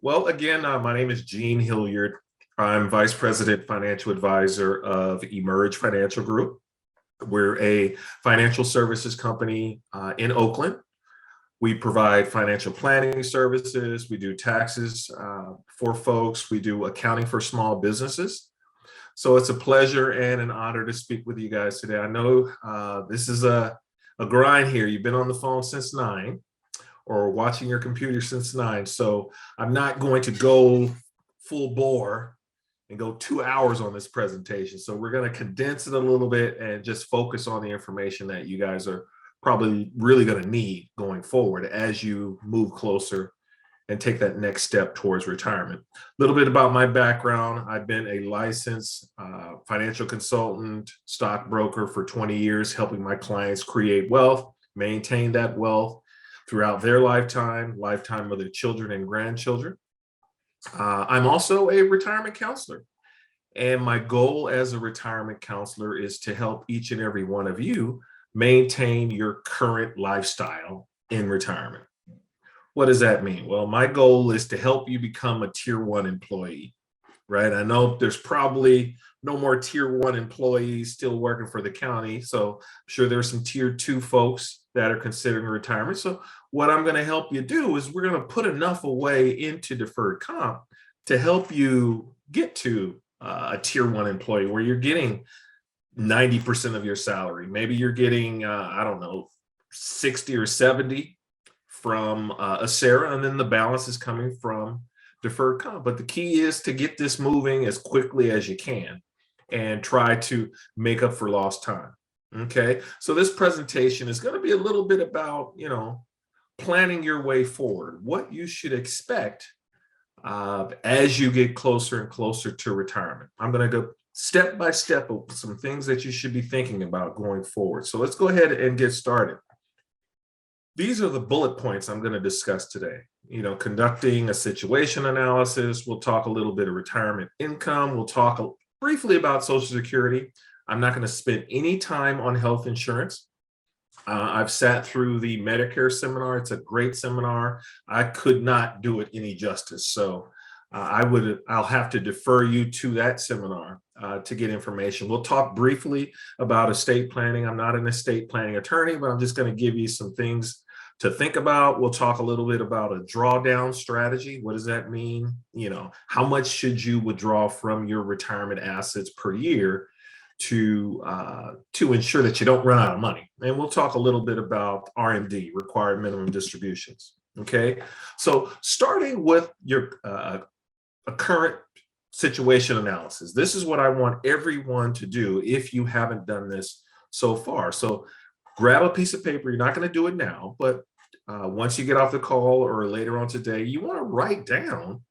Well, again, my name is Gene Hilliard. I'm Vice President Financial Advisor of Emerge Financial Group. We're a financial services company in Oakland. We provide financial planning services. We do taxes for folks. We do accounting for small businesses. So it's a pleasure and an honor to speak with you guys today. I know this is a grind here. You've been on the phone since 9 or watching your computer since 9. So I'm not going to go full bore and go 2 hours on this presentation. So we're going to condense it a little bit and just focus on the information that you guys are probably really going to need going forward as you move closer and take that next step towards retirement. A little bit about my background. I've been a licensed financial consultant, stockbroker for 20 years, helping my clients create wealth, maintain that wealth throughout their lifetime of their children and grandchildren. I'm also a retirement counselor. And my goal as a retirement counselor is to help each and every one of you maintain your current lifestyle in retirement. What does that mean? Well, my goal is to help you become a tier one employee, right? I know there's probably no more tier one employees still working for the county. So I'm sure there's some tier two folks that are considering retirement. So what I'm going to help you do is we're going to put enough away into deferred comp to help you get to a tier one employee where you're getting 90% of your salary. Maybe you're getting, I don't know, 60 or 70 from a Sarah, and then the balance is coming from deferred comp. But the key is to get this moving as quickly as you can and try to make up for lost time. Okay, so this presentation is going to be a little bit about, planning your way forward, what you should expect as you get closer and closer to retirement. I'm going to go step by step of some things that you should be thinking about going forward. So let's go ahead and get started. These are the bullet points I'm going to discuss today. Conducting a situation analysis. We'll talk a little bit of retirement income. We'll talk briefly about Social Security. I'm not going to spend any time on health insurance. I've sat through the Medicare seminar. It's a great seminar. I could not do it any justice. So I'll have to defer you to that seminar to get information. We'll talk briefly about estate planning. I'm not an estate planning attorney, but I'm just going to give you some things to think about. We'll talk a little bit about a drawdown strategy. What does that mean? How much should you withdraw from your retirement assets per year to ensure that you don't run out of money? And we'll talk a little bit about RMD, required minimum distributions. Okay, so starting with your a current situation analysis. This is what I want everyone to do if you haven't done this so far. So grab a piece of paper. You're not going to do it now, but once you get off the call or later on today, you want to write down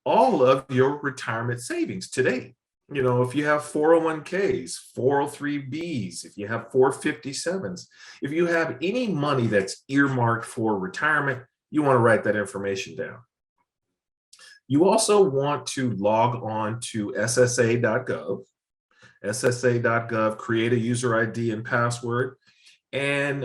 all of your retirement savings today. If you have 401ks, 403bs, if you have 457s, if you have any money that's earmarked for retirement, you want to write that information down. You also want to log on to ssa.gov, create a user ID and password, and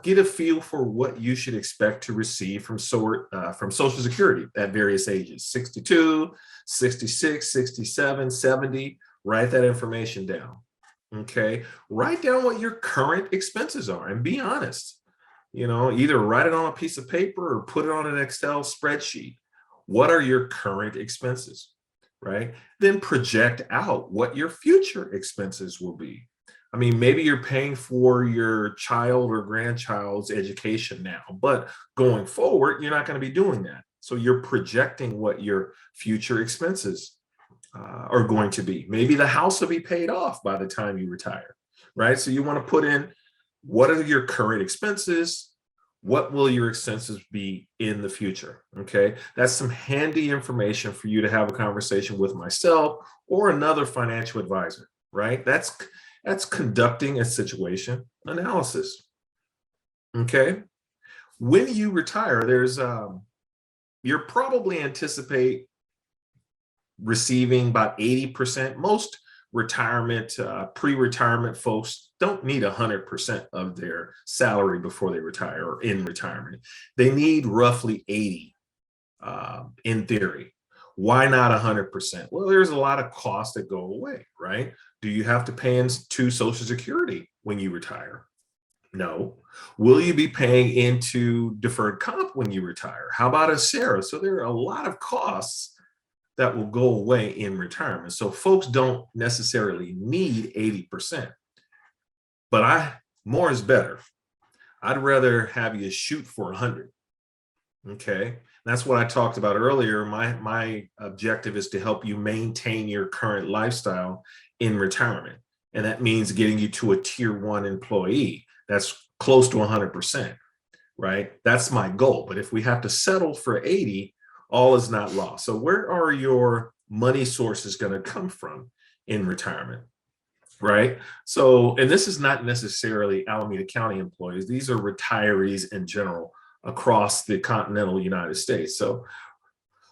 get a feel for what you should expect to receive from Social Security at various ages, 62, 66, 67, 70. Write that information down. Okay, write down what your current expenses are and be honest. Either write it on a piece of paper or put it on an Excel spreadsheet. What are your current expenses, right? Then project out what your future expenses will be. I mean, maybe you're paying for your child or grandchild's education now, but going forward, you're not going to be doing that. So you're projecting what your future expenses are going to be. Maybe the house will be paid off by the time you retire, right? So you want to put in what are your current expenses? What will your expenses be in the future? Okay, that's some handy information for you to have a conversation with myself or another financial advisor, right? That's conducting a situation analysis. Okay, when you retire, you're probably anticipate receiving about 80%. Most pre-retirement folks don't need 100% of their salary before they retire or in retirement. They need roughly 80 in theory. Why not 100%? Well, there's a lot of costs that go away, right? Do you have to pay into Social Security when you retire? No. Will you be paying into deferred comp when you retire? How about a SARA? So there are a lot of costs that will go away in retirement. So folks don't necessarily need 80%, but more is better. I'd rather have you shoot for 100. Okay. That's what I talked about earlier. My objective is to help you maintain your current lifestyle in retirement. And that means getting you to a tier 1 employee. That's close to 100%, right? That's my goal. But if we have to settle for 80, all is not lost. So where are your money sources going to come from in retirement? Right. So, and this is not necessarily Alameda County employees. These are retirees in general across the continental United States. So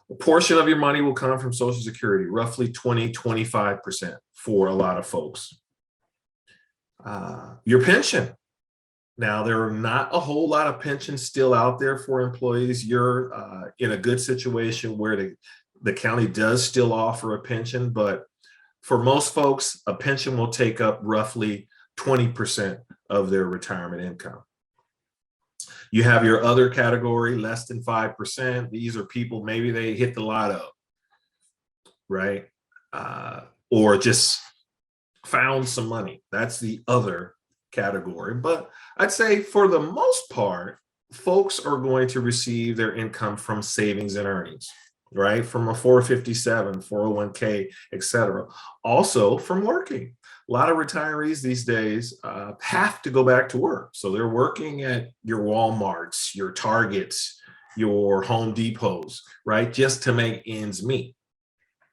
a portion of your money will come from Social Security, roughly 20-25% for a lot of folks. Your pension. Now, there are not a whole lot of pensions still out there for employees. You're in a good situation where the county does still offer a pension, but for most folks, a pension will take up roughly 20% of their retirement income. You have your other category, less than 5%. These are people, maybe they hit the lotto, right? Or just found some money. That's the other category. But I'd say for the most part, folks are going to receive their income from savings and earnings, right? From a 457, 401k, et cetera. Also from working. A lot of retirees these days have to go back to work. So they're working at your Walmarts, your Targets, your Home Depots, right? Just to make ends meet.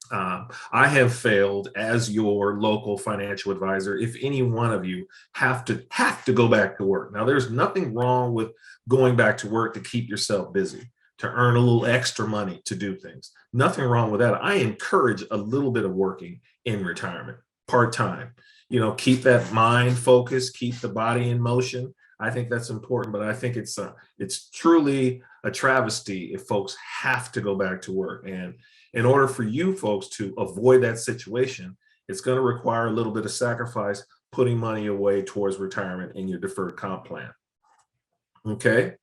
I have failed as your local financial advisor if any one of you have to go back to work. Now, there's nothing wrong with going back to work to keep yourself busy, to earn a little extra money to do things. Nothing wrong with that. I encourage a little bit of working in retirement, part-time. You know, keep that mind focused, keep the body in motion. I think that's important, but I think it's truly a travesty if folks have to go back to work. And in order for you folks to avoid that situation, it's going to require a little bit of sacrifice, putting money away towards retirement in your deferred comp plan. Okay.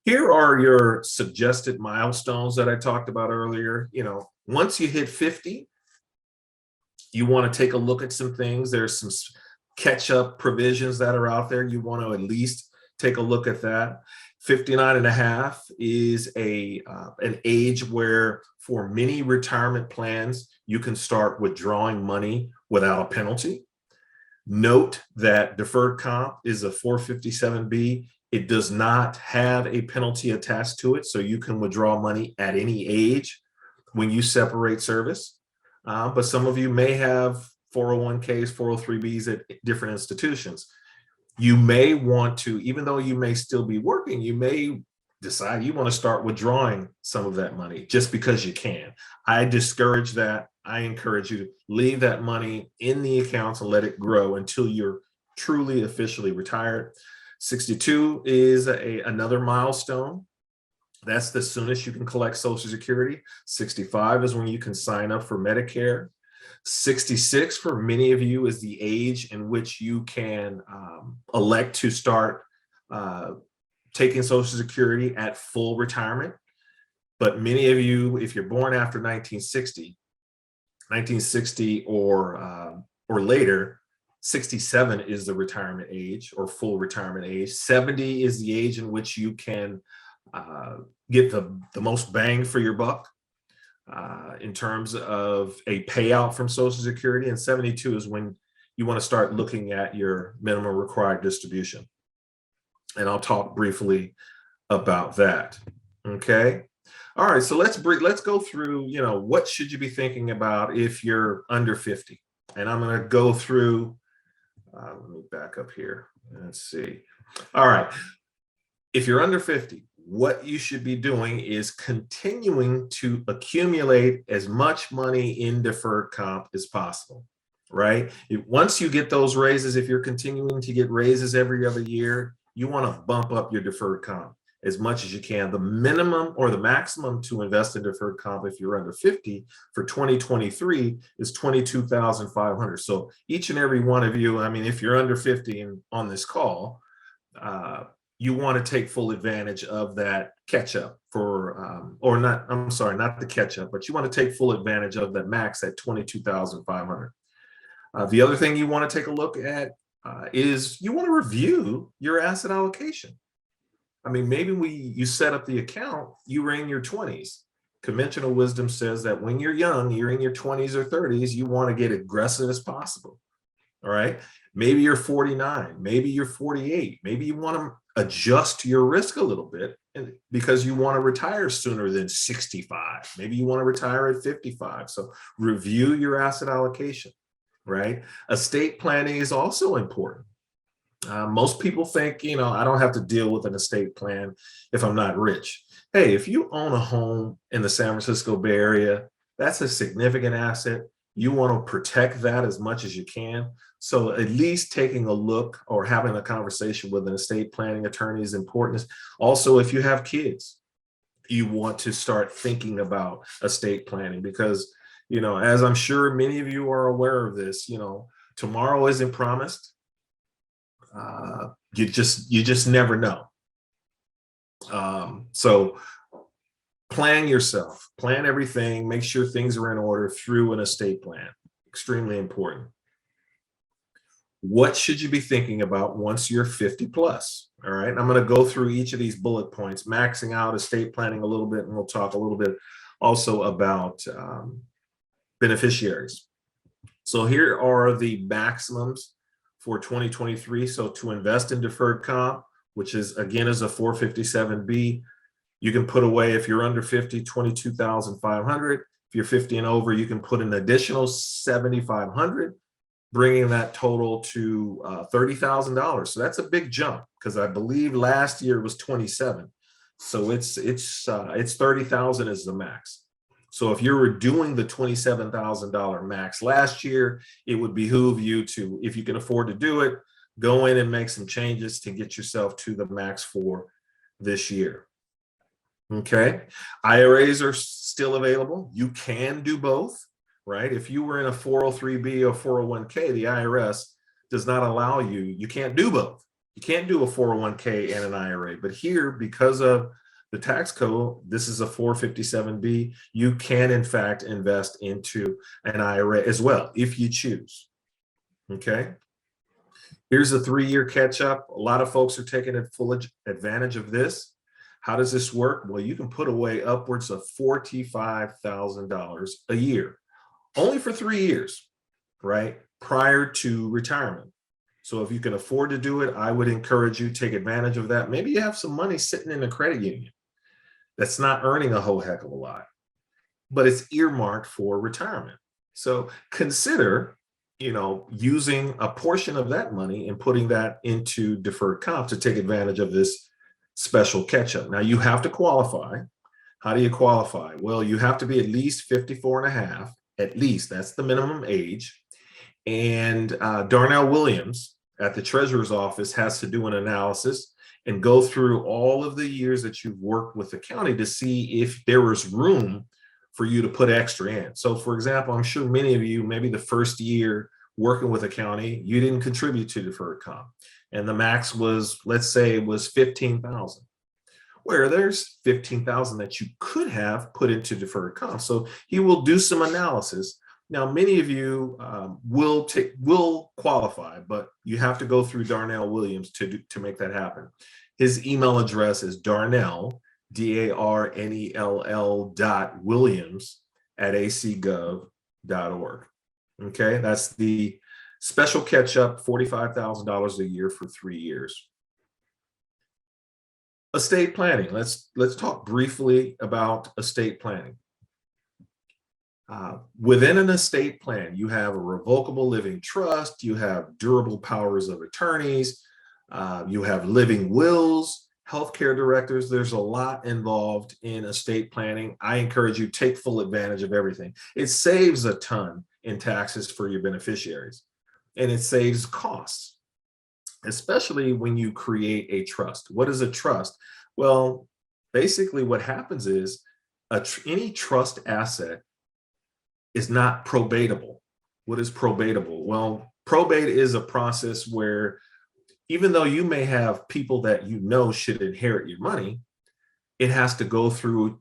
Here are your suggested milestones that I talked about earlier. You know, once you hit 50, you want to take a look at some things. There's some catch-up provisions that are out there. You want to at least take a look at that. 59 and a half is an age where for many retirement plans, you can start withdrawing money without a penalty. Note that deferred comp is a 457B. It does not have a penalty attached to it, so you can withdraw money at any age when you separate service. But some of you may have 401ks, 403bs at different institutions. You may want to, even though you may still be working, you may decide you want to start withdrawing some of that money just because you can. I discourage that. I encourage you to leave that money in the accounts and let it grow until you're truly officially retired. 62 is another milestone. That's the soonest you can collect Social Security. 65 is when you can sign up for Medicare. 66 for many of you is the age in which you can elect to start taking Social Security at full retirement. But many of you, if you're born after 1960 or later, 67 is the retirement age or full retirement age. 70 is the age in which you can get the most bang for your buck in terms of a payout from Social Security. And 72 is when you want to start looking at your minimum required distribution. And I'll talk briefly about that. Okay. All right. So let's go through, you know, what should you be thinking about if you're under 50? And I'm going to go through, let me back up here. Let's see. All right. If you're under 50, what you should be doing is continuing to accumulate as much money in deferred comp as possible, right? Once you get those raises, if you're continuing to get raises every other year, you want to bump up your deferred comp. as much as you can. The minimum or the maximum to invest in deferred comp if you're under 50 for 2023 is 22,500. So each and every one of you, I mean, if you're under 50 and on this call, you want to take full advantage of that catch up for, or not, I'm sorry, not the catch up, but you want to take full advantage of that max at 22,500. The other thing you want to take a look at is you want to review your asset allocation. I mean, maybe you set up the account, you were in your 20s. Conventional wisdom says that when you're young, you're in your 20s or 30s, you want to get aggressive as possible. All right. Maybe you're 49, maybe you're 48, maybe you want to adjust your risk a little bit because you want to retire sooner than 65. Maybe you want to retire at 55. So review your asset allocation, right? Estate planning is also important. Most people think, you know, I don't have to deal with an estate plan if I'm not rich. Hey, if you own a home in the San Francisco Bay Area, that's a significant asset. You want to protect that as much as you can. So at least taking a look or having a conversation with an estate planning attorney is important. Also, if you have kids, you want to start thinking about estate planning because, you know, as I'm sure many of you are aware of this, you know, tomorrow isn't promised. You just never know. So plan yourself, plan everything, make sure things are in order through an estate plan. Extremely important. What should you be thinking about once you're 50 plus? All right. I'm going to go through each of these bullet points, maxing out estate planning a little bit, and we'll talk a little bit also about beneficiaries. So here are the maximums for 2023. So to invest in deferred comp, which is again is a 457B, you can put away, if you're under 50, 22,500. If you're 50 and over, you can put an additional 7,500, bringing that total to $30,000. So that's a big jump because I believe last year was 27. So it's 30,000 is the max. So if you're doing the $27,000 max last year, it would behoove you to, if you can afford to do it, go in and make some changes to get yourself to the max for this year. Okay. IRAs are still available. You can do both, right? If you were in a 403B or 401k, the IRS does not allow you, you can't do both. You can't do a 401k and an IRA. But here, because of the tax code, this is a 457B, you can in fact invest into an IRA as well, if you choose. Okay. Here's a 3-year catch up. A lot of folks are taking full advantage of this. How does this work? Well, you can put away upwards of $45,000 a year, only for 3 years, right? Prior to retirement. So if you can afford to do it, I would encourage you to take advantage of that. Maybe you have some money sitting in a credit union that's not earning a whole heck of a lot, but it's earmarked for retirement. So consider, you know, using a portion of that money and putting that into deferred comp to take advantage of this special catch-up. Now you have to qualify. How do you qualify? Well, you have to be at least 54 and a half, at least, that's the minimum age. And Darnell Williams at the Treasurer's Office has to do an analysis and go through all of the years that you've worked with the county to see if there was room for you to put extra in. So for example, I'm sure many of you, maybe the first year working with a county, you didn't contribute to deferred comp. And the max was, let's say it was 15,000, where there's 15,000 that you could have put into deferred comp. So he will do some analysis. Now, many of you will qualify, but you have to go through Darnell Williams to make that happen. His email address is Darnell, DARNELL.Williams@acgov.org. Okay, that's the special catch-up, $45,000 a year for 3 years. Estate planning. Let's talk briefly about estate planning. Within an estate plan, you have a revocable living trust, you have durable powers of attorneys, you have living wills, healthcare directors. There's a lot involved in estate planning. I encourage you to take full advantage of everything. It saves a ton in taxes for your beneficiaries, and it saves costs, especially when you create a trust. What is a trust? Well, basically what happens is any trust asset is not probatable. What is probatable? Well, probate is a process where even though you may have people that you know should inherit your money, it has to go through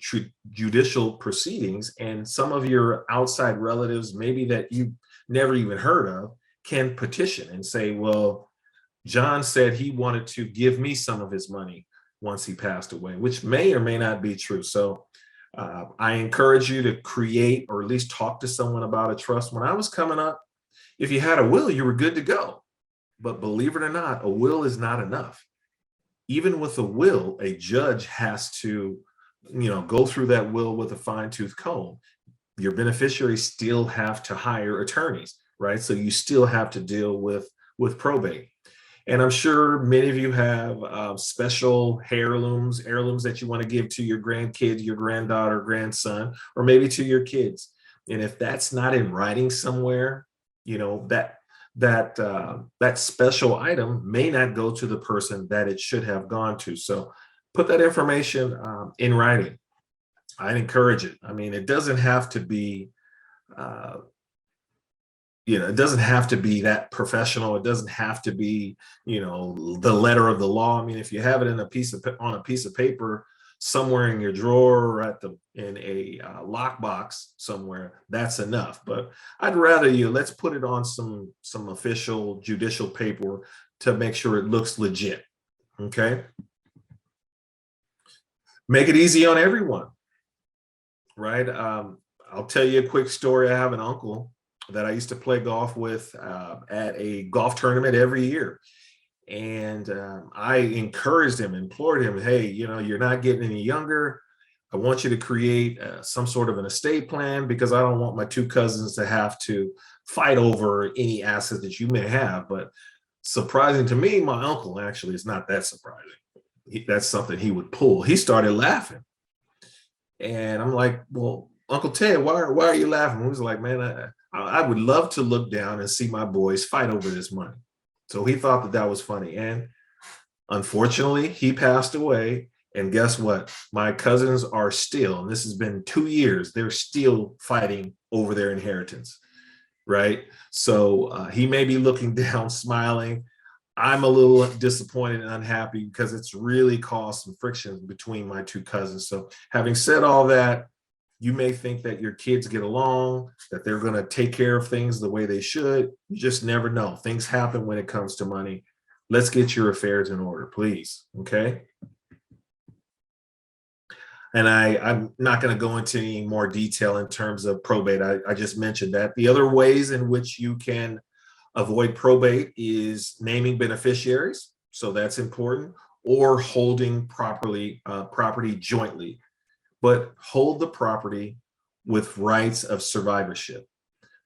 judicial proceedings. And some of your outside relatives, maybe that you never even heard of, can petition and say, well, John said he wanted to give me some of his money once he passed away, which may or may not be true. So I encourage you to create or at least talk to someone about a trust. When I was coming up, if you had a will, you were good to go. But believe it or not, a will is not enough. Even with a will, a judge has to, go through that will with a fine tooth comb. Your beneficiaries still have to hire attorneys, right? So you still have to deal with probate. And I'm sure many of you have special heirlooms that you want to give to your grandkid, your granddaughter, grandson, or maybe to your kids. And if that's not in writing somewhere, that special item may not go to the person that it should have gone to. So put that information in writing. I'd encourage it. I mean, it doesn't have to be uh, it doesn't have to be that professional. It doesn't have to be, the letter of the law. I mean, if you have it on a piece of paper somewhere in your drawer or in a lockbox somewhere, that's enough. But I'd rather let's put it on some official judicial paper to make sure it looks legit. Okay. Make it easy on everyone, right? I'll tell you a quick story. I have an uncle that I used to play golf with at a golf tournament every year. And I encouraged him, implored him, hey, you're not getting any younger. I want you to create some sort of an estate plan because I don't want my two cousins to have to fight over any asset that you may have. But surprising to me, my uncle actually is not that surprising. That's something he would pull. He started laughing. And I'm like, well, Uncle Ted, why are you laughing? He was like, man, I would love to look down and see my boys fight over this money. So he thought that was funny. And unfortunately, he passed away. And guess what? My cousins are still, and this has been 2 years, they're still fighting over their inheritance, right? So he may be looking down, smiling. I'm a little disappointed and unhappy because it's really caused some friction between my two cousins. So having said all that, you may think that your kids get along, that they're going to take care of things the way they should. You just never know. Things happen when it comes to money. Let's get your affairs in order, please. Okay. And I'm not going to go into any more detail in terms of probate. I just mentioned that. The other ways in which you can avoid probate is naming beneficiaries. So that's important, or holding property jointly, but hold the property with rights of survivorship.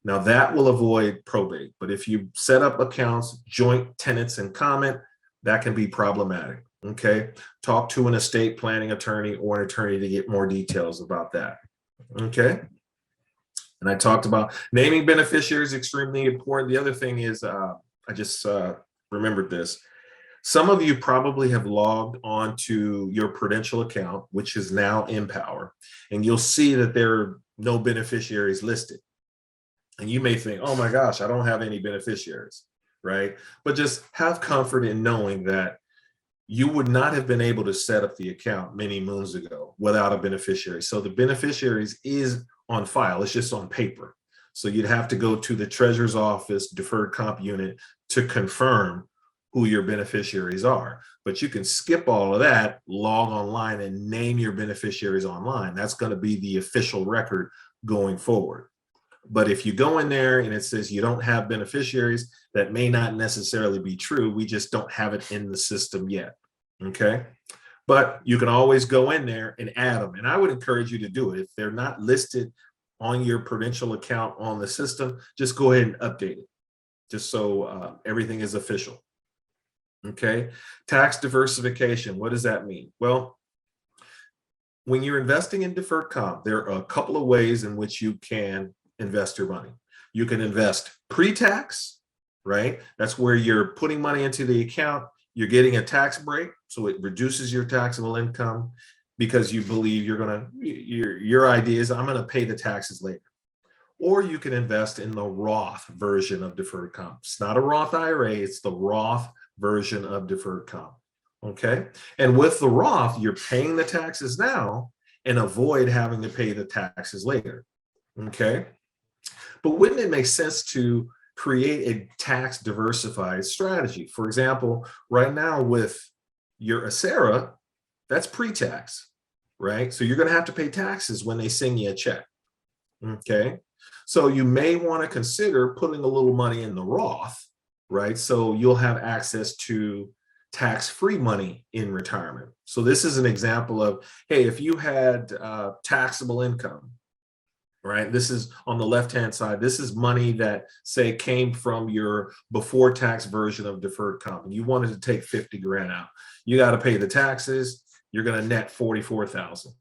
Now that will avoid probate, but if you set up accounts, joint tenants in common, that can be problematic. Okay. Talk to an estate planning attorney or an attorney to get more details about that. Okay. And I talked about naming beneficiaries, extremely important. The other thing is, I just remembered this. Some of you probably have logged onto your Prudential account, which is now Empower, and you'll see that there are no beneficiaries listed. And you may think, oh my gosh, I don't have any beneficiaries, right? But just have comfort in knowing that you would not have been able to set up the account many moons ago without a beneficiary. So the beneficiaries is on file, it's just on paper. So you'd have to go to the treasurer's office deferred comp unit to confirm who your beneficiaries are. But you can skip all of that, log online and name your beneficiaries online. That's going to be the official record going forward. But if you go in there and it says you don't have beneficiaries, that may not necessarily be true. We just don't have it in the system yet. Okay. But you can always go in there and add them. And I would encourage you to do it. If they're not listed on your Prudential account on the system, just go ahead and update it, just so everything is official. Okay. Tax diversification. What does that mean? Well, when you're investing in deferred comp, there are a couple of ways in which you can invest your money. You can invest pre-tax, right? That's where you're putting money into the account. You're getting a tax break. So it reduces your taxable income because you believe your idea is I'm going to pay the taxes later. Or you can invest in the Roth version of deferred comp. It's not a Roth IRA, it's the Roth version of deferred comp. Okay. And with the Roth, you're paying the taxes now and avoid having to pay the taxes later. Okay. But wouldn't it make sense to create a tax diversified strategy? For example, right now with your Acera, that's pre-tax, right? So you're going to have to pay taxes when they send you a check. Okay. So you may want to consider putting a little money in the Roth, right? So you'll have access to tax-free money in retirement. So this is an example of, hey, if you had taxable income, right? This is on the left-hand side. This is money that, say, came from your before tax version of deferred comp, and you wanted to take 50 grand out. You got to pay the taxes. You're going to net 44,000.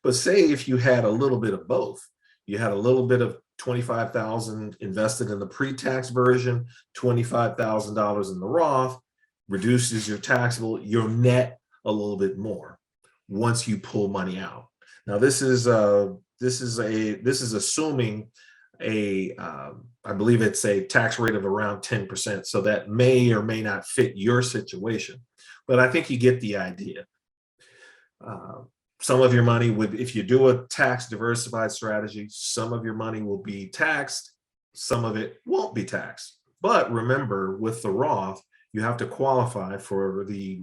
But say if you had a little bit of both, you had a little bit of 25,000 invested in the pre-tax version, $25,000 in the Roth, reduces your taxable, you'll net a little bit more once you pull money out. Now this is assuming I believe it's a tax rate of around 10%. So that may or may not fit your situation, but I think you get the idea. Some of your money would, if you do a tax diversified strategy, some of your money will be taxed, some of it won't be taxed. But remember, with the Roth, you have to qualify for the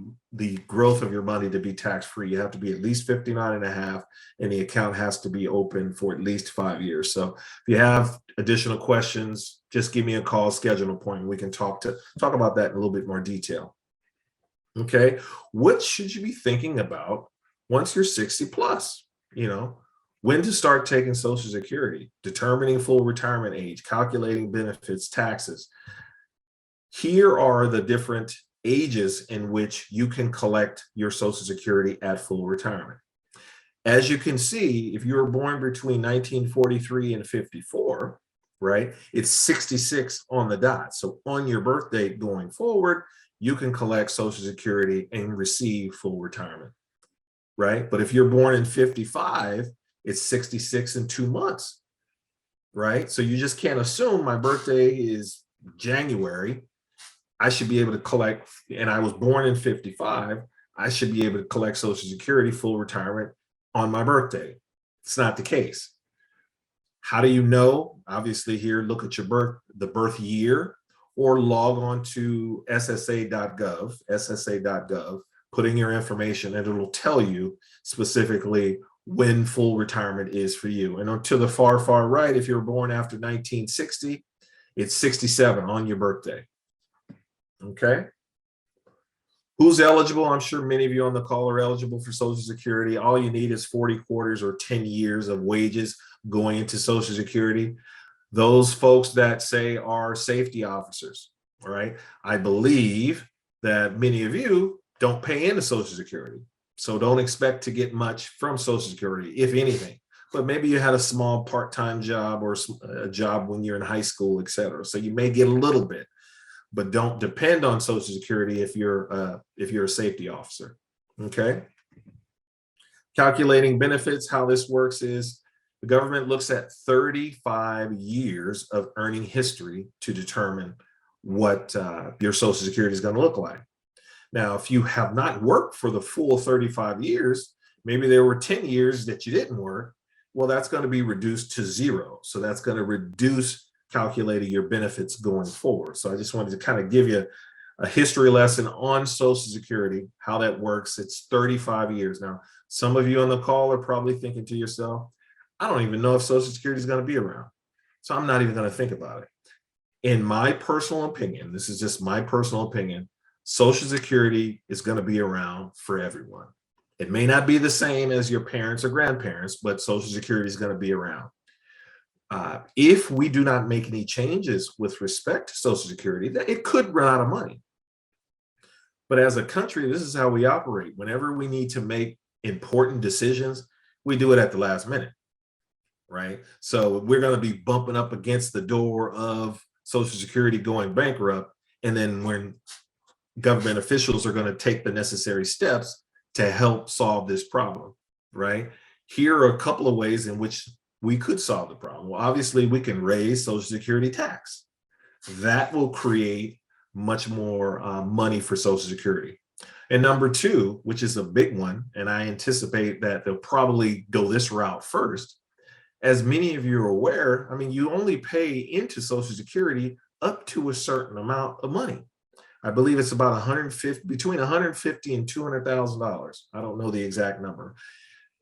growth of your money to be tax-free. You have to be at least 59 and a half, and the account has to be open for at least 5 years. So if you have additional questions, just give me a call, schedule an appointment. We can talk about that in a little bit more detail. Okay, what should you be thinking about once you're 60 plus? When to start taking Social Security, determining full retirement age, calculating benefits, taxes. Here are the different ages in which you can collect your Social Security at full retirement. As you can see, if you were born between 1943 and 54, right, it's 66 on the dot. So on your birthday going forward, you can collect Social Security and receive full retirement, right? But if you're born in 55, it's 66 in 2 months, right? So you just can't assume my birthday is January, I should be able to collect, and I was born in 55, I should be able to collect Social Security, full retirement on my birthday. It's not the case. How do you know? Obviously here, look at the birth year, or log on to ssa.gov, put in your information, and it'll tell you specifically when full retirement is for you. And to the far, far right, if you're born after 1960, it's 67 on your birthday. Okay. Who's eligible? I'm sure many of you on the call are eligible for Social Security. All you need is 40 quarters or 10 years of wages going into Social Security. Those folks that say are safety officers, all right? I believe that many of you don't pay into Social Security. So don't expect to get much from Social Security, if anything. But maybe you had a small part-time job or a job when you're in high school, et cetera. So you may get a little bit, but don't depend on Social Security if you're a safety officer. Okay. Calculating benefits, how this works is the government looks at 35 years of earning history to determine what your Social Security is going to look like. Now, if you have not worked for the full 35 years, maybe there were 10 years that you didn't work, well, that's going to be reduced to 0. So that's going to reduce calculating your benefits going forward. So I just wanted to kind of give you a history lesson on Social Security, how that works. It's 35 years. Now, some of you on the call are probably thinking to yourself, I don't even know if Social Security is going to be around. So I'm not even going to think about it. In my personal opinion, this is just my personal opinion, Social Security is going to be around for everyone. It may not be the same as your parents or grandparents, but Social Security is going to be around. If we do not make any changes with respect to Social Security, it could run out of money. But as a country, this is how we operate. Whenever we need to make important decisions, we do it at the last minute, right? So we're going to be bumping up against the door of Social Security going bankrupt. And then when government officials are going to take the necessary steps to help solve this problem, right? Here are a couple of ways in which we could solve the problem. Well, obviously, we can raise Social Security tax. That will create much more money for Social Security. And number two, which is a big one, and I anticipate that they'll probably go this route first. As many of you are aware, I mean, you only pay into Social Security up to a certain amount of money. I believe it's about 150, between 150 and $200,000. I don't know the exact number.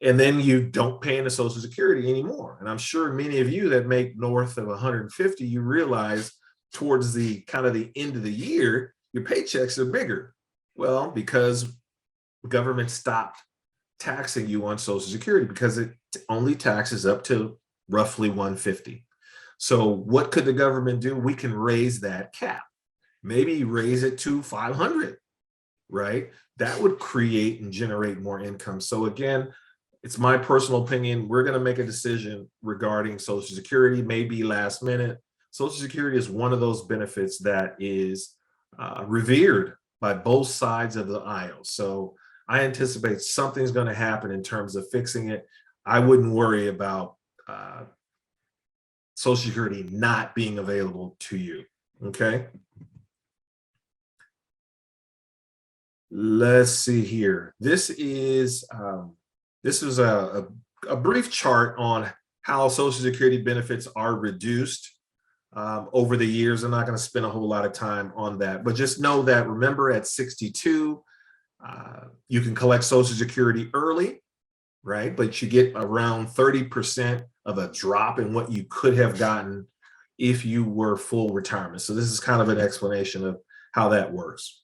And then you don't pay into Social Security anymore. And I'm sure many of you that make north of 150, you realize towards the kind of the end of the year, your paychecks are bigger. Well, because the government stopped taxing you on Social Security because it only taxes up to roughly 150. So what could the government do? We can raise that cap, maybe raise it to 500, right? That would create and generate more income. So again, it's my personal opinion. We're going to make a decision regarding Social Security, maybe last minute. Social Security is one of those benefits that is revered by both sides of the aisle. So I anticipate something's going to happen in terms of fixing it. I wouldn't worry about Social Security not being available to you. Okay. Let's see here. This is a brief chart on how Social Security benefits are reduced over the years. I'm not going to spend a whole lot of time on that, but just know that, remember, at 62, you can collect Social Security early, right? But you get around 30% of a drop in what you could have gotten if you were full retirement. So this is kind of an explanation of how that works.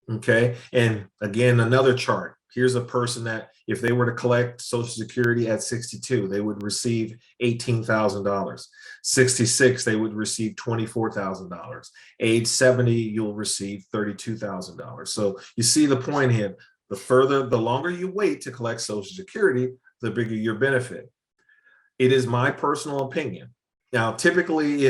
Okay. And again, another chart. Here's a person that if they were to collect Social Security at 62, they would receive $18,000. 66, they would receive $24,000. Age 70, you'll receive $32,000. So you see the point here. The longer you wait to collect Social Security, the bigger your benefit. It is my personal opinion. Now, typically,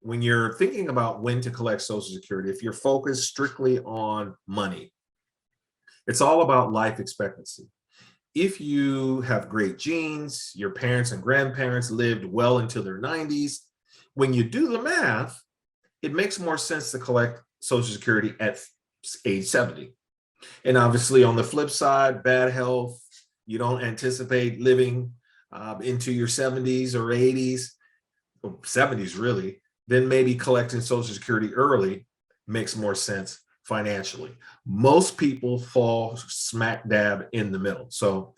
when you're thinking about when to collect Social Security, if you're focused strictly on money, it's all about life expectancy. If you have great genes, your parents and grandparents lived well into their 90s, when you do the math, it makes more sense to collect Social Security at age 70. And obviously, on the flip side, bad health, you don't anticipate living into your 70s or 80s, or 70s really, then maybe collecting Social Security early makes more sense financially. Most people fall smack dab in the middle. So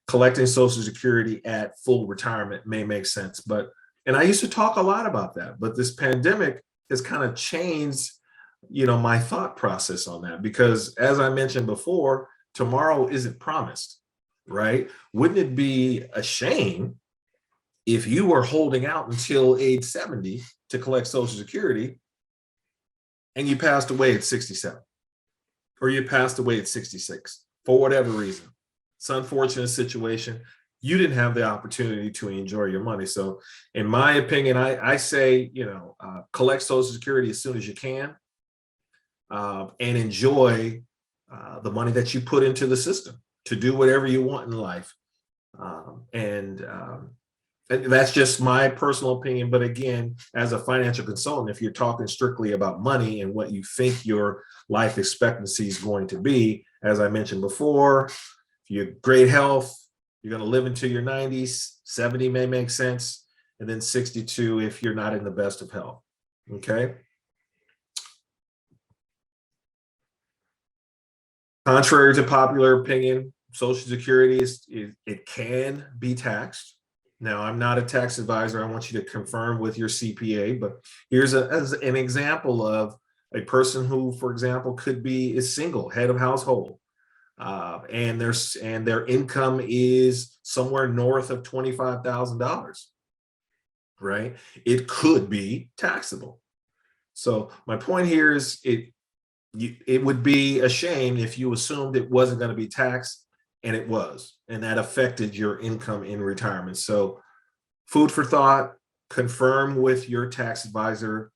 collecting Social Security at full retirement may make sense. And I used to talk a lot about that, but this pandemic has kind of changed, my thought process on that, because as I mentioned before, tomorrow isn't promised, right? Wouldn't it be a shame if you were holding out until age 70 to collect Social Security and you passed away at 67 or you passed away at 66 for whatever reason? It's an unfortunate situation. You didn't have the opportunity to enjoy your money. So in my opinion, I say, collect Social Security as soon as you can and enjoy the money that you put into the system to do whatever you want in life. And that's just my personal opinion. But again, as a financial consultant, if you're talking strictly about money and what you think your life expectancy is going to be, as I mentioned before, if you have great health, you're going to live into your 90s, 70 may make sense, and then 62 if you're not in the best of health. Okay. Contrary to popular opinion, Social Security it can be taxed. Now, I'm not a tax advisor. I want you to confirm with your CPA, but here's as an example of a person who, for example, is single, head of household, and their income is somewhere north of $25,000, right? It could be taxable. So my point here is it would be a shame if you assumed it wasn't going to be taxed. And it was, and that affected your income in retirement. So food for thought, confirm with your tax advisor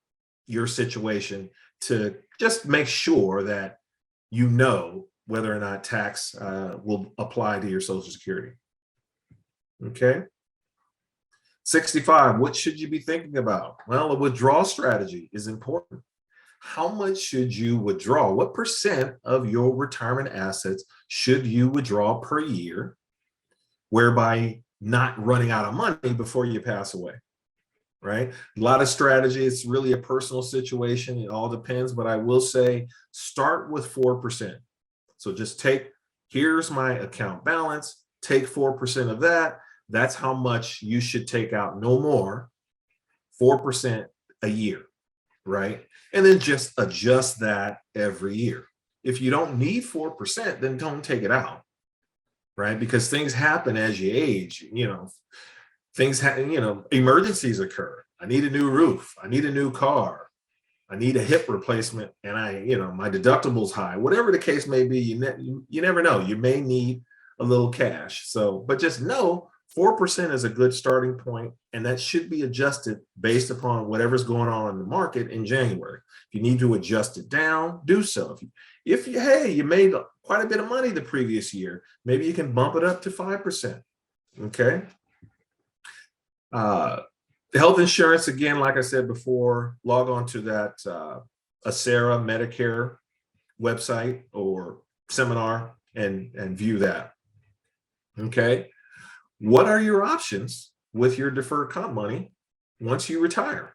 your situation to just make sure that you know whether or not tax will apply to your Social Security. Okay. 65, what should you be thinking about? Well, a withdrawal strategy is important. How much should you withdraw? What percent of your retirement assets should you withdraw per year, whereby not running out of money before you pass away? Right? A lot of strategy. It's really a personal situation. It all depends, but I will say start with 4%. So just take, here's my account balance, take 4% of that. That's how much you should take out, no more, 4% a year, right? And then just adjust that every year. If you don't need 4%, then don't take it out, right? Because things happen as you age, emergencies occur. I need a new roof. I need a new car. I need a hip replacement, and my deductible's high. Whatever the case may be, you never know. You may need a little cash. So, but just know 4% is a good starting point, and that should be adjusted based upon whatever's going on in the market in January. If you need to adjust it down, do so. If you made quite a bit of money the previous year, maybe you can bump it up to 5%. Okay. Health insurance, again, like I said before, log on to that Acera Medicare website or seminar and view that. Okay. What are your options with your deferred comp money once you retire?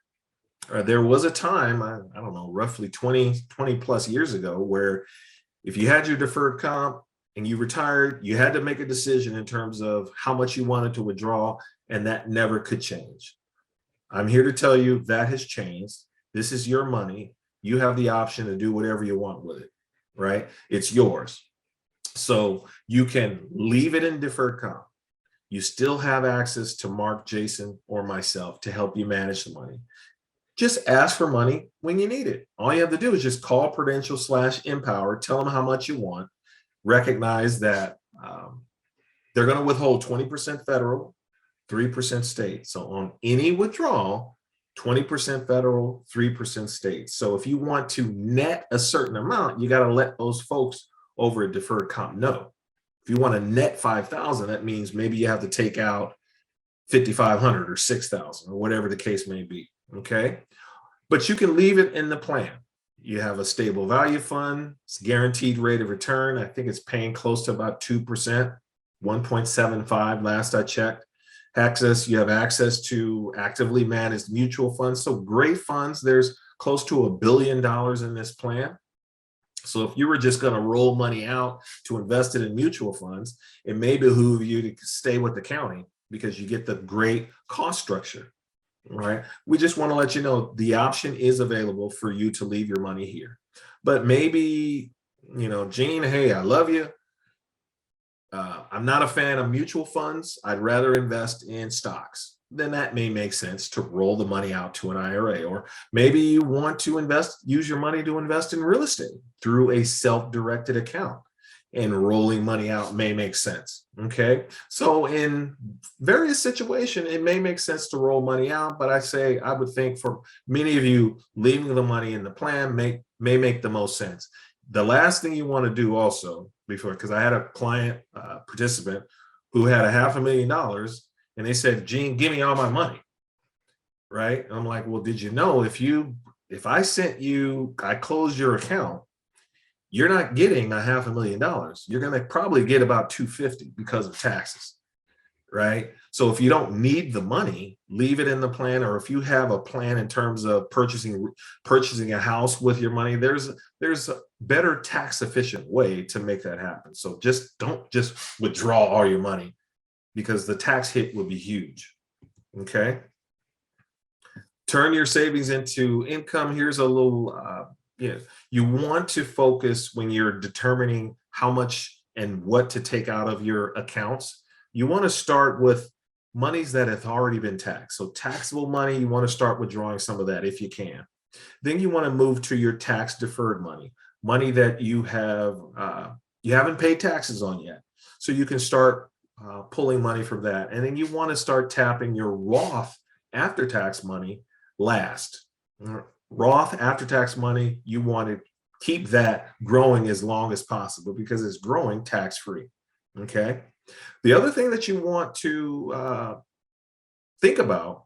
There was a time, I don't know, roughly 20 plus years ago, where if you had your deferred comp and you retired, you had to make a decision in terms of how much you wanted to withdraw, and that never could change. I'm here to tell you that has changed. This is your money. You have the option to do whatever you want with it, right? It's yours. So you can leave it in deferred comp. You still have access to Mark, Jason, or myself to help you manage the money. Just ask for money when you need it. All you have to do is just call Prudential/Empower, tell them how much you want, recognize that they're going to withhold 20% federal, 3% state. So on any withdrawal, 20% federal, 3% state. So if you want to net a certain amount, you got to let those folks over at deferred comp know. If you want to net 5,000, that means maybe you have to take out 5,500 or 6,000 or whatever the case may be. Okay. But you can leave it in the plan. You have a stable value fund. It's guaranteed rate of return. I think it's paying close to about 2%, 1.75 last I checked. You have access to actively managed mutual funds. So great funds. There's close to $1 billion in this plan. So if you were just going to roll money out to invest it in mutual funds, it may behoove you to stay with the county because you get the great cost structure, right? We just want to let you know the option is available for you to leave your money here. But maybe, Gene, hey, I love you. I'm not a fan of mutual funds. I'd rather invest in stocks. Then that may make sense to roll the money out to an IRA. Or maybe you want to use your money to invest in real estate through a self-directed account, and rolling money out may make sense. Okay. So in various situations, it may make sense to roll money out, but I would think for many of you, leaving the money in the plan may make the most sense. The last thing you want to do also because I had a client participant who had $500,000 and they said, Gene, give me all my money. Right. And I'm like, well, did you know if I closed your account, you're not getting $500,000. You're going to probably get about $250 because of taxes. Right. So if you don't need the money, leave it in the plan. Or if you have a plan in terms of purchasing a house with your money, there's a better tax efficient way to make that happen. So don't withdraw all your money because the tax hit would be huge. Okay. Turn your savings into income. Here's a little, you want to focus when you're determining how much and what to take out of your accounts. You want to start with monies that have already been taxed. So taxable money, you want to start withdrawing some of that if you can. Then you want to move to your tax deferred money that you haven't paid taxes on yet. So you can start pulling money from that. And then you want to start tapping your Roth after-tax money last. Roth after-tax money, you want to keep that growing as long as possible because it's growing tax-free. Okay. The other thing that you want to think about,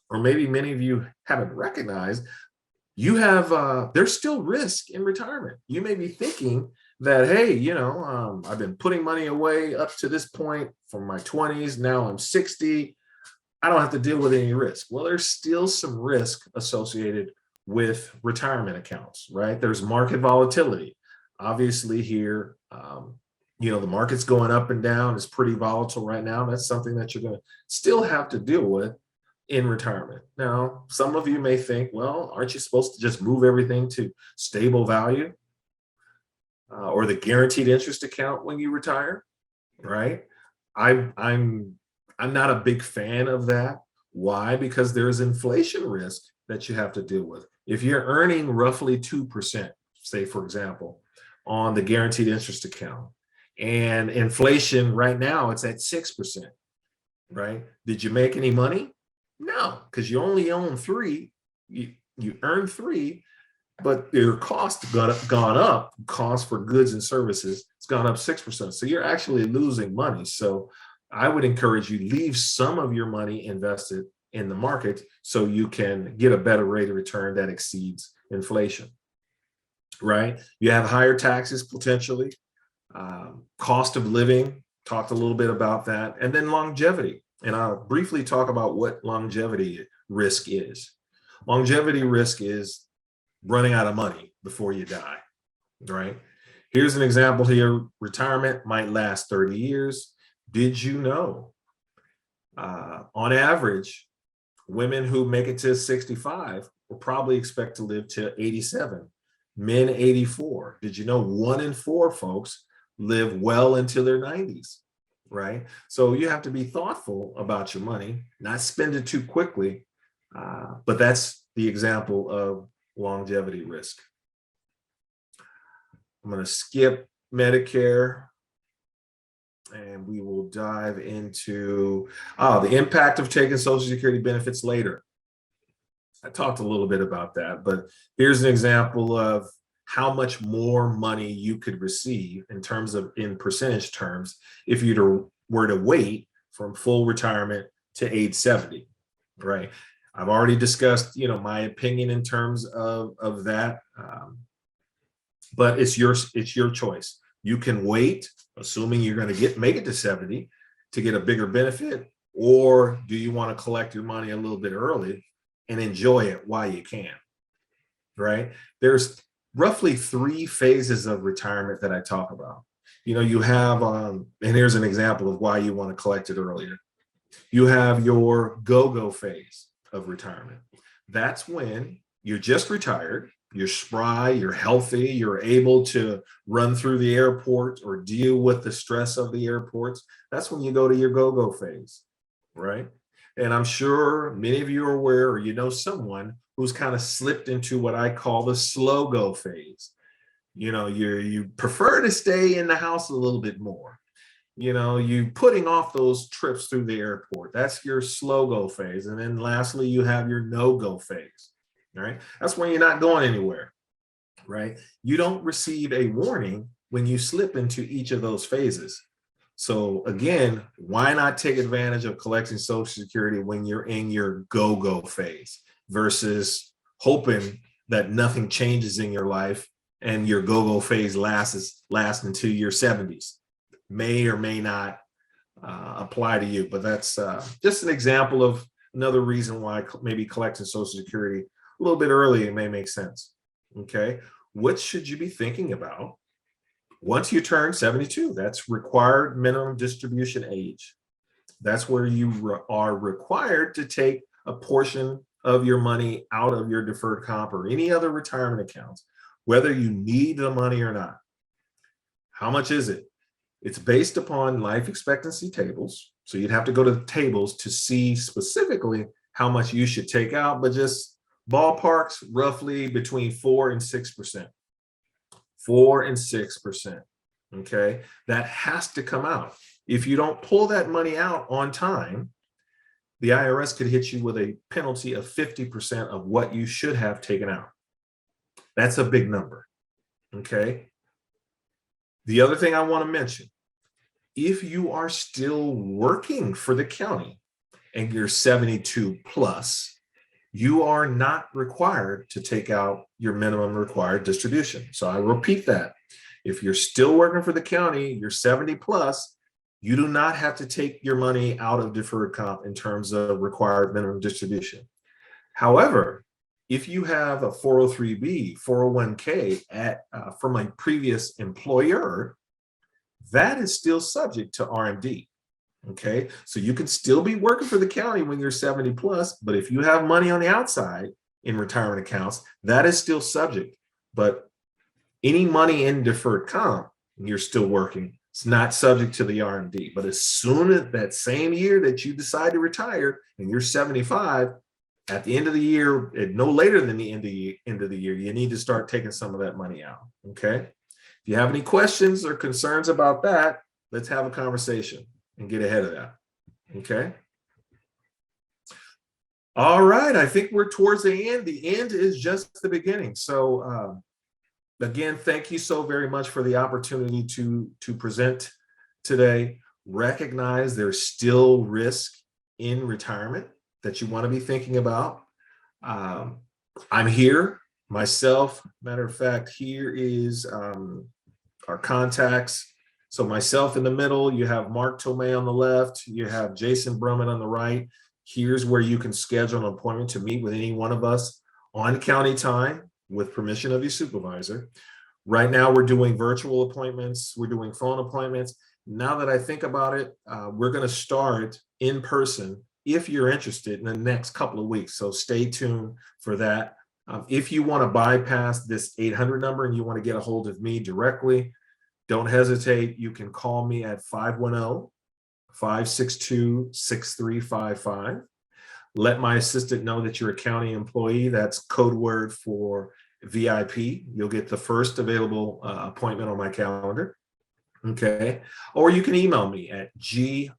or maybe many of you haven't recognized, you have there's still risk in retirement. You may be thinking that, hey, I've been putting money away up to this point from my 20s. Now I'm 60. I don't have to deal with any risk. Well, there's still some risk associated with retirement accounts, right? There's market volatility. Obviously, here, the market's going up and down. It's pretty volatile right now. That's something that you're going to still have to deal with in retirement. Now, some of you may think, well, aren't you supposed to just move everything to stable value or the guaranteed interest account when you retire, right? I'm not a big fan of that. Why? Because there's inflation risk that you have to deal with. If you're earning roughly 2%, say for example, on the guaranteed interest account, and inflation right now it's at 6%, right? Did you make any money? No, because you only own 3. You earn 3, but your cost gone up. Cost for goods and services, it's gone up 6%. So you're actually losing money. So I would encourage you leave some of your money invested in the market so you can get a better rate of return that exceeds inflation, right? You have higher taxes potentially, cost of living, talked a little bit about that, and then longevity. And I'll briefly talk about what longevity risk is. Longevity risk is running out of money before you die, right? Here's an example here. Retirement might last 30 years. Did you know, on average, women who make it to 65 will probably expect to live to 87, men 84. Did you know 1 in 4 folks live well into their 90s, right? So you have to be thoughtful about your money, not spend it too quickly, but that's the example of longevity risk. I'm going to skip Medicare and we will dive into the impact of taking Social Security benefits later. I talked a little bit about that, but here's an example of how much more money you could receive in percentage terms if you were to wait from full retirement to age 70, right? I've already discussed, my opinion in terms of that, but it's your choice. You can wait, assuming you're going to make it to 70 to get a bigger benefit, or do you want to collect your money a little bit early and enjoy it while you can, right? There's roughly 3 phases of retirement that I talk about. You have, and here's an example of why you want to collect it earlier. You have your go-go phase of retirement. That's when you're just retired, you're spry, you're healthy, you're able to run through the airport or deal with the stress of the airports. That's when you go to your go-go phase, right? And I'm sure many of you are aware, or someone who's kind of slipped into what I call the slow go phase. You prefer to stay in the house a little bit more. You putting off those trips through the airport. That's your slow go phase. And then lastly, you have your no go phase, right? That's when you're not going anywhere, right? You don't receive a warning when you slip into each of those phases. So again, why not take advantage of collecting Social Security when you're in your go-go phase versus hoping that nothing changes in your life and your go-go phase lasts until your 70s? May or may not apply to you, but that's just an example of another reason why maybe collecting Social Security a little bit early, it may make sense. Okay, what should you be thinking about once you turn 72? That's required minimum distribution age. That's where you are required to take a portion of your money out of your deferred comp or any other retirement accounts, whether you need the money or not. How much is it? It's based upon life expectancy tables. So you'd have to go to the tables to see specifically how much you should take out, but just ballparks roughly between 4 and 6%. 4 and 6%. Okay, that has to come out. If you don't pull that money out on time, the IRS could hit you with a penalty of 50% of what you should have taken out. That's a big number. Okay. The other thing I want to mention, if you are still working for the county and you're 72 plus, you are not required to take out your minimum required distribution. So I repeat that. If you're still working for the county, you're 70 plus, you do not have to take your money out of deferred comp in terms of required minimum distribution. However, if you have a 403b, 401k from a previous employer, that is still subject to RMD. Okay, so you can still be working for the county when you're 70 plus, but if you have money on the outside in retirement accounts, that is still subject. But any money in deferred comp, you're still working, it's not subject to the RMD. But as soon as that same year that you decide to retire and you're 75, at the end of the year, no later than the end of the year, you need to start taking some of that money out. Okay. If you have any questions or concerns about that, let's have a conversation and get ahead of that. Okay. All right. I think we're towards the end. The end is just the beginning. So again, thank you so very much for the opportunity to present today. Recognize there's still risk in retirement that you want to be thinking about. I'm here myself. Matter of fact, here is our contacts. So myself in the middle, you have Mark Tomei on the left, you have Jason Brummett on the right. Here's where you can schedule an appointment to meet with any one of us on county time with permission of your supervisor. Right now, we're doing virtual appointments, we're doing phone appointments. Now that I think about it, we're going to start in person if you're interested in the next couple of weeks. So stay tuned for that. If you want to bypass this 800 number and you want to get a hold of me directly, don't hesitate. You can call me at 510-562-6355. Let my assistant know that you're a county employee. That's code word for VIP. You'll get the first available appointment on my calendar. Okay. Or you can email me at g_Hilliard,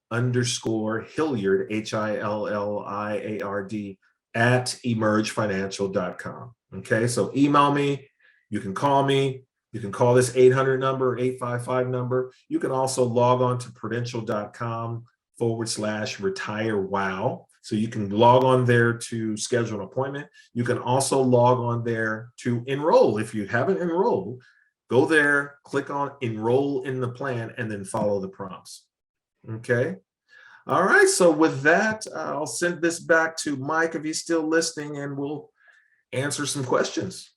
HILLIARD, at emergefinancial.com. Okay. So email me. You can call me. You can call this 800 number, 855 number. You can also log on to prudential.com/retire-wow. So you can log on there to schedule an appointment. You can also log on there to enroll. If you haven't enrolled, go there, click on enroll in the plan, and then follow the prompts. Okay. All right. So with that, I'll send this back to Mike if he's still listening, and we'll answer some questions.